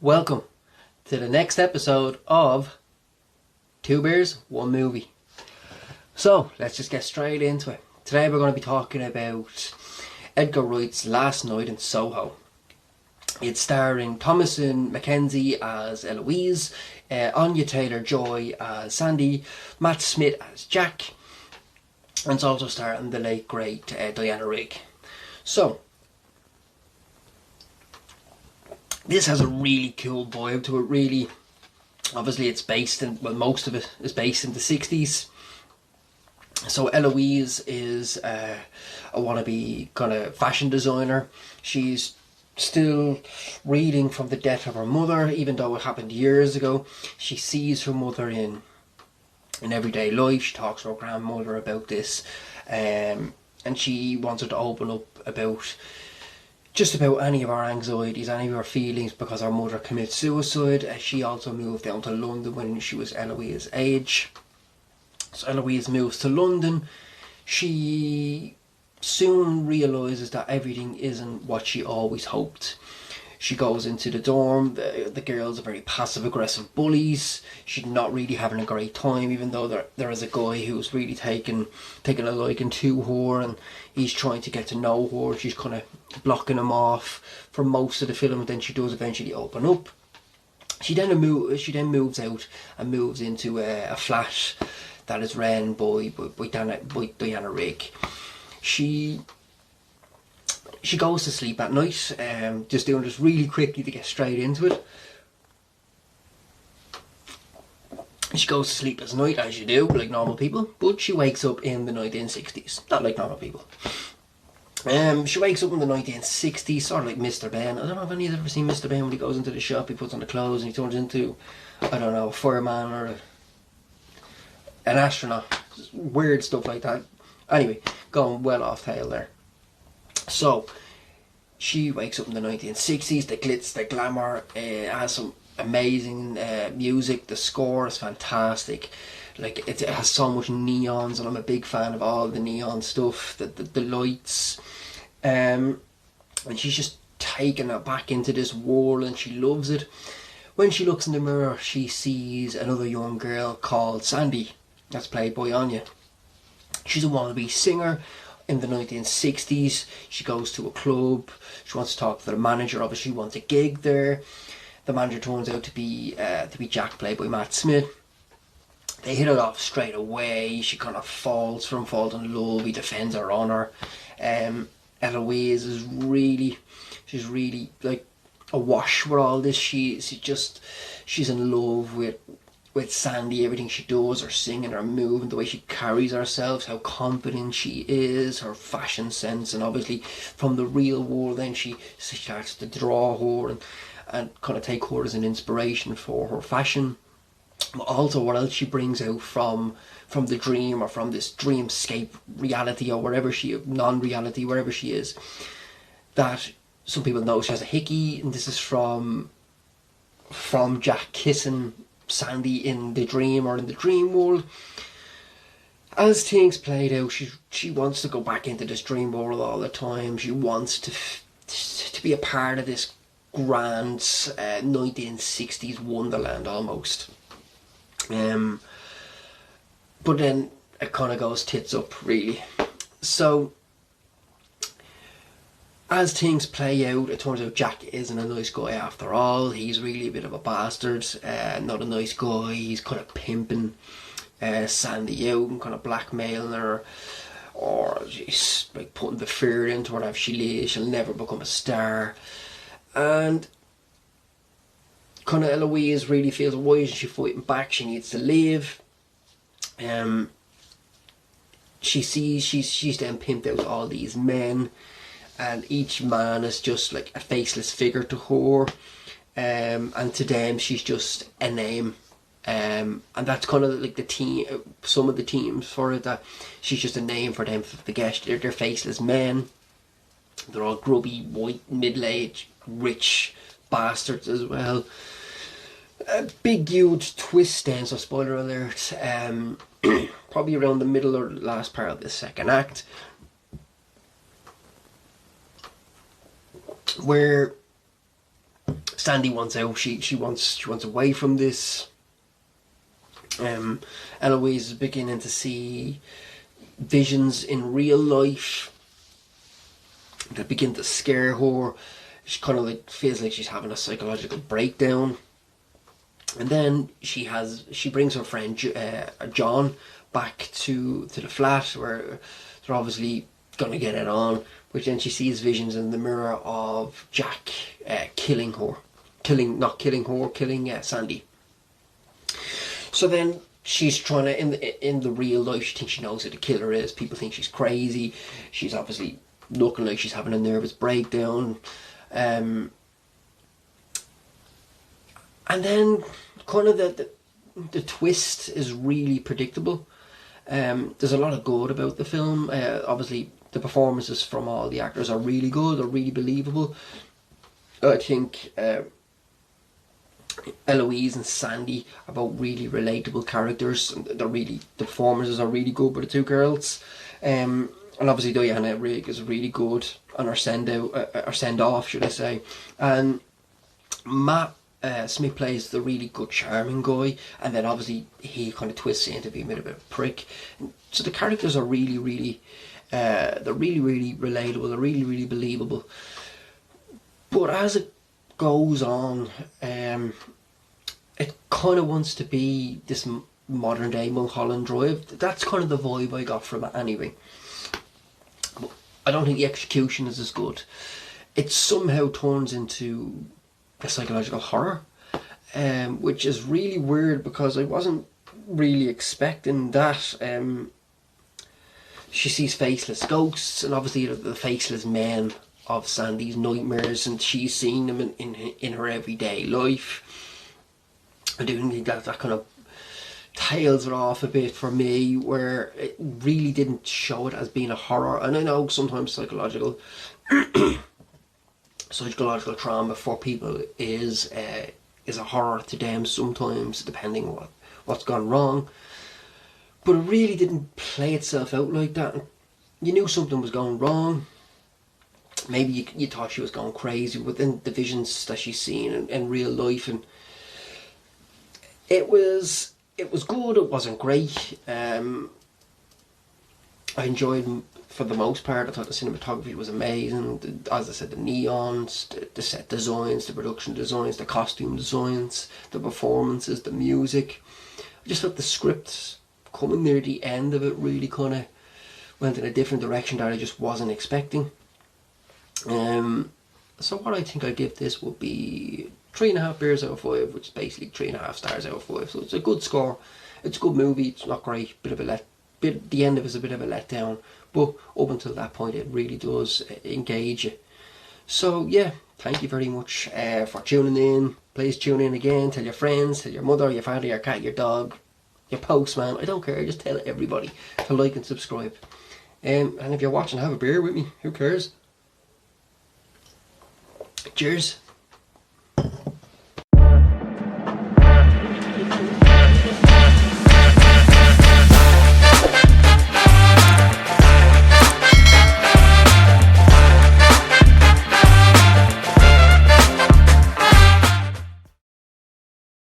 Welcome to the next episode of Two Beers, One Movie. So, let's just get straight into it. Today we're going to be talking about Edgar Wright's Last Night in Soho. It's starring Thomasin McKenzie as Eloise, Anya Taylor-Joy as Sandy, Matt Smith as Jack, and it's also starring the late great Diana Rigg. So, this has a really cool vibe to it, really. Obviously it's based in, well, most of it is based in the 60s. So Eloise is a wannabe kind of fashion designer. She's still reeling from the death of her mother, even though it happened years ago. She sees her mother in everyday life. She talks to her grandmother about this, and she wants her to open up about just about any of our anxieties, any of our feelings, because our mother commits suicide. She also moved down to London when she was Eloise's age. So Eloise moves to London. She soon realises that everything isn't what she always hoped. She goes into the dorm. The girls are very passive-aggressive bullies. She's not really having a great time, even though there is a guy who's really taking a liking to her, and he's trying to get to know her. She's kind of blocking him off for most of the film, and then she does eventually open up. She then moves out and moves into a flat that is ran by Diana Rigg. She goes to sleep at night, just doing this really quickly to get straight into it. She goes to sleep at night, as you do, like normal people, but she wakes up in the 1960s, not like normal people. She wakes up in the 1960s, sort of like Mr. Ben. I don't know if any of you have ever seen Mr. Ben when he goes into the shop, he puts on the clothes and he turns into, I don't know, a fireman or an astronaut. Weird stuff like that. Anyway, going well off tail there. So, she wakes up in the 1960s, the glitz, the glamour, has some amazing music, the score is fantastic, like it has so much neons, and I'm a big fan of all the neon stuff, the lights, and she's just taken it back into this world and she loves it. When she looks in the mirror, she sees another young girl called Sandy, that's played by Anya. She's a wannabe singer. In the 1960s, she goes to a club. She wants to talk to the manager. Obviously, she wants a gig there. The manager turns out to be Jack, played by Matt Smith. They hit it off straight away. She kind of falls in love. He defends her honour. Eloise is she's really like awash with all this. She's in love with Sandy, everything she does, her singing, her moving, the way she carries herself, how confident she is, her fashion sense, and obviously from the real world then she starts to draw her and kind of take her as an inspiration for her fashion. But also what else she brings out from the dream, or from this dreamscape reality, or non-reality, wherever she is, that some people know she has a hickey, and this is from Jack kissing Sandy in the dream, or in the dream world. As things played out, she wants to go back into this dream world all the time. She wants to be a part of this grand 1960s wonderland almost. But then it kind of goes tits up, really. So as things play out, it turns out Jack isn't a nice guy after all. He's really a bit of a bastard, not a nice guy. He's kind of pimping Sandy out and kind of blackmailing her, or he's like putting the fear into her that if she leaves, she'll never become a star. And kind of Eloise really feels, why isn't she fighting back? She needs to leave. She sees she's then pimped out all these men, and each man is just like a faceless figure to her, and to them she's just a name, and that's kind of like some of the teams for it, that she's just a name for them, for the guests. They're faceless men. They're all grubby, white, middle-aged, rich bastards as well. A big huge twist then, so spoiler alert, probably around the middle or last part of the second act, where Sandy wants out. She wants away from this. Eloise is beginning to see visions in real life that begin to scare her. She kind of like feels like she's having a psychological breakdown. And then she brings her friend John back to the flat where they're obviously going to get it on. But then she sees visions in the mirror of Jack killing Sandy. So then she's trying to, in the real life, she thinks she knows who the killer is. People think she's crazy. She's obviously looking like she's having a nervous breakdown. And then kind of the twist is really predictable. There's a lot of good about the film. Obviously the performances from all the actors are really good, they're really believable. I think Eloise and Sandy are both really relatable characters. The performances are really good by the two girls. And obviously Diana Rigg is really good on her send off, should I say. And Matt Smith plays the really good charming guy, and then obviously he kind of twists into being a bit of a prick. So the characters are really they're really relatable, they're really believable. But as it goes on, it kind of wants to be this modern day Mulholland Drive. That's kind of the vibe I got from it anyway. But I don't think the execution is as good. It somehow turns into a psychological horror, which is really weird because I wasn't really expecting that. She sees faceless ghosts, and obviously the faceless men of Sandy's nightmares, and she's seen them in her everyday life. I do think that kind of tails it off a bit for me, where it really didn't show it as being a horror. And I know sometimes psychological trauma for people is a horror to them sometimes, depending on what's gone wrong. But it really didn't play itself out like that. You knew something was going wrong. Maybe you thought she was going crazy within the visions that she's seen in real life, and it was good. It wasn't great. I enjoyed for the most part. I thought the cinematography was amazing. As I said, the neons, the set designs, the production designs, the costume designs, the performances, the music. I just thought the script coming near the end of it really kind of went in a different direction that I just wasn't expecting. So what I think I give this would be 3.5 beers out of 5, which is basically 3.5 stars out of 5. So it's a good score. It's a good movie. It's not great. The end of it is a bit of a letdown, but up until that point, it really does engage you. So yeah, thank you very much for tuning in. Please tune in again. Tell your friends, tell your mother, your father, your cat, your dog, your postman. I don't care. Just tell everybody to like and subscribe. And if you're watching, have a beer with me. Who cares? Cheers.